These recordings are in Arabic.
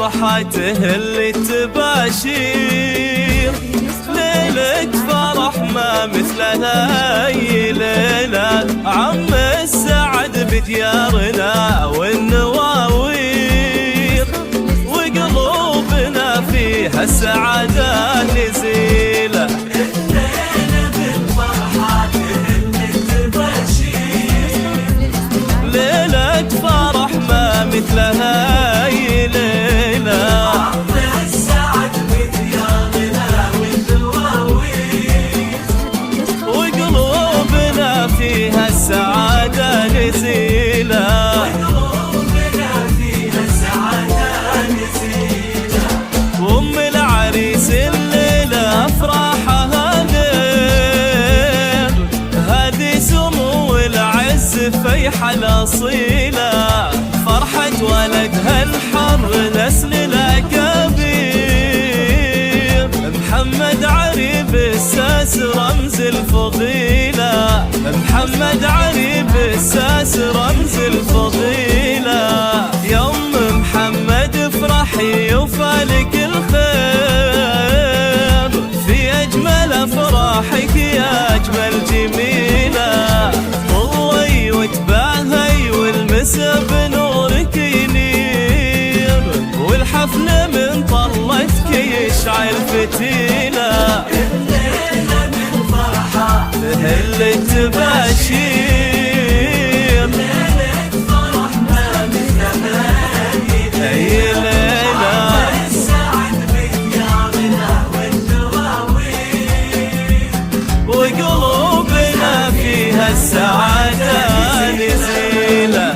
فرحته اللي تباشير، ليلة فرح ما مثلها أي ليلة، عم السعد بديارنا والنواوير، وقلوبنا فيها السعادة نزيلة. الليلة بالفرحاته اللي تباشير، ليلة فرح ما مثلها أي ليلة، عم السعد بديارنا والنواوير، وقلوبنا فيها السعادة نزيلة. وقلوبنا فيها السعادة نزيلة. وأم العريس الليلة أفراحها غير، هذه سمو العز فيحة الأصيلة، فرحة ولدها الحر نسل الأكابير، محمد عريب الساس رمز الفضيلة، محمد عريب الساس رمز الفضيلة. يا أم محمد افرحي وفالك الخير، في أجمل أفراحك يا أجمل جميلة، طوي وتباهي والمسا بنورك ينير، والحفل من طلتك يشعل فتيلة. الليلة بالفرحاته اللي تباشير، ليلة فرح ما مثلها أي ليلة، السعد بديارنا والنواوير، وقلوبنا فيها السعادة نزيلة.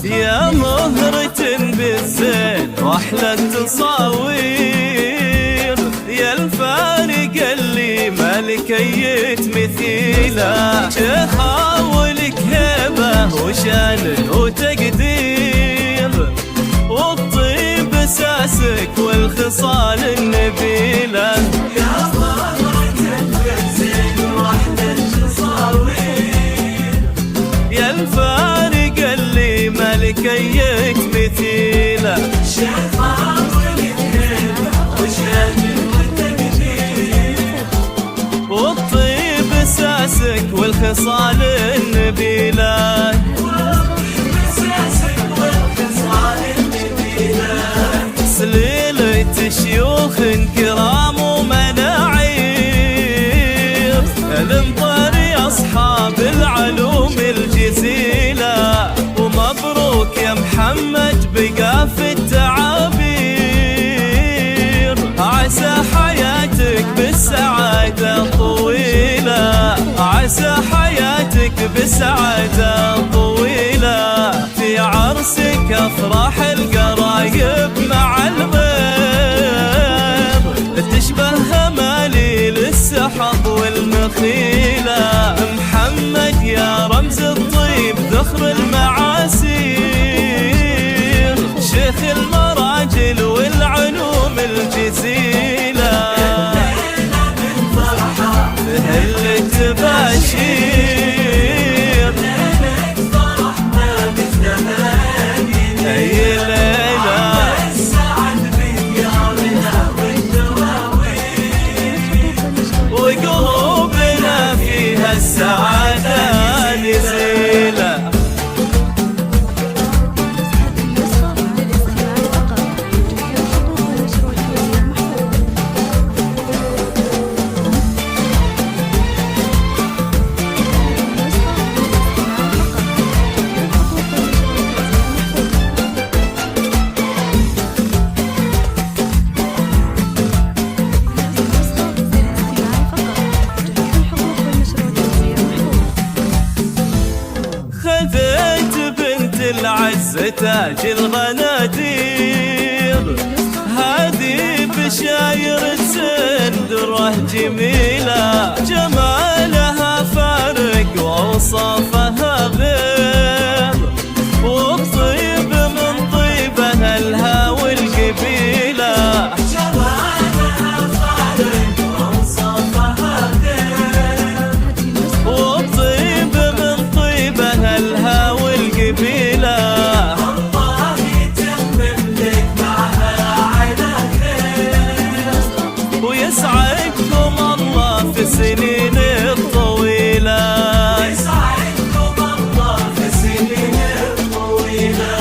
يا مهرة بالزين واحلى التصاوير، يا الفارق اللي ما لكيت مثيله، شيخة ولك هيبة وشان وتقدير، والطيب اساسك والخصال النبيله. يا مهرة بالزين واحلى التصاوير، يا الفارق اللي ما لكيت مثيله، شيخة ولك هيبة وشان وتقدير، والطيب اساسك والخصال النبيله. مساسك والخصال النبيلة، سليلة شيوخ كرام ومناعير، المطري أصحاب العلوم الجزيلة، ومبروك يا محمد بقى في التعابير، عسى حياتك بالسعادة طويلة، عسى حياتك بالسعادة طويلة، في عرسك أفراح القرايب مع الغير، تشبه هماليل السحب والمخيلة، محمد يا رمز الطيب ذخر المعاسير، شيخ المراجل والعلوم الجزيلة. الليلة بالفرحاته اللي تباشير، ليلة فرح ما مثلها أي ليلة، السعد بديارنا والنواوير، وقلوبنا فيها السعادة نزيلة. العز تاج الغنادير، هذه بشاير سندره جميلة، جمالها فارق وأوصافها غير، وبطيب من طيبها الهوى القبيلة. جمالها فارق وأوصافها غير، وبطيب من طيبها الهوى القبيلة. الله يتمم لك معها على خير، ويسعدكم الله في السنين الطويلة. يسعدكم الله في السنين الطويلة.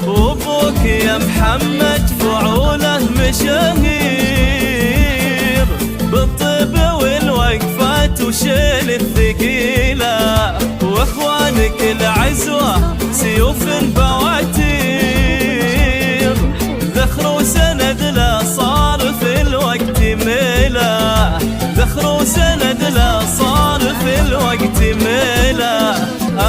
وابوك يا محمد فعوله مشاهير، بالطيب والوقفات وشيل الثقيلة. واخوانك العزوة سيوف بواتير، ذخر وسند لا صار في الوقت ميلة، ذخر وسند لا صار في الوقت ميلة.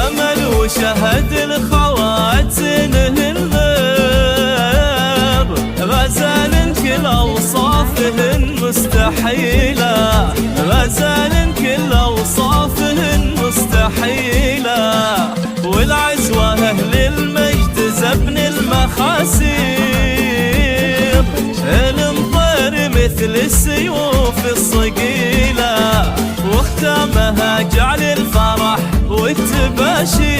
أمل وشهد الخوات سنهن غير، غزال كل أوصافهن مستحيلة، غزال كل أوصافهن مستحيلة. والعزوة أهل المجد زبن المخاسير، المطير مثل السيوف الصقيلة. واختامها جعل الفرح والتباشير،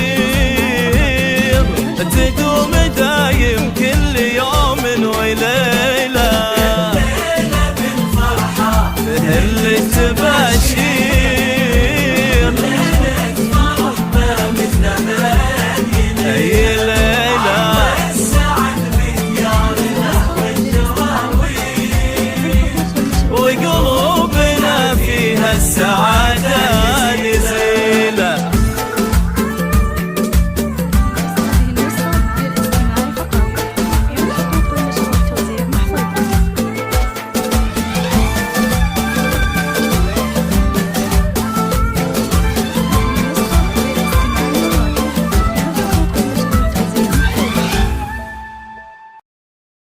تدوم دايم كل يوم وليلة. ليلة بالفرحة تهل التباشير، ليلة فرح ما مثلها أي ليلة السعد بديارنا والدواوين. وقلوبنا فيها السعادة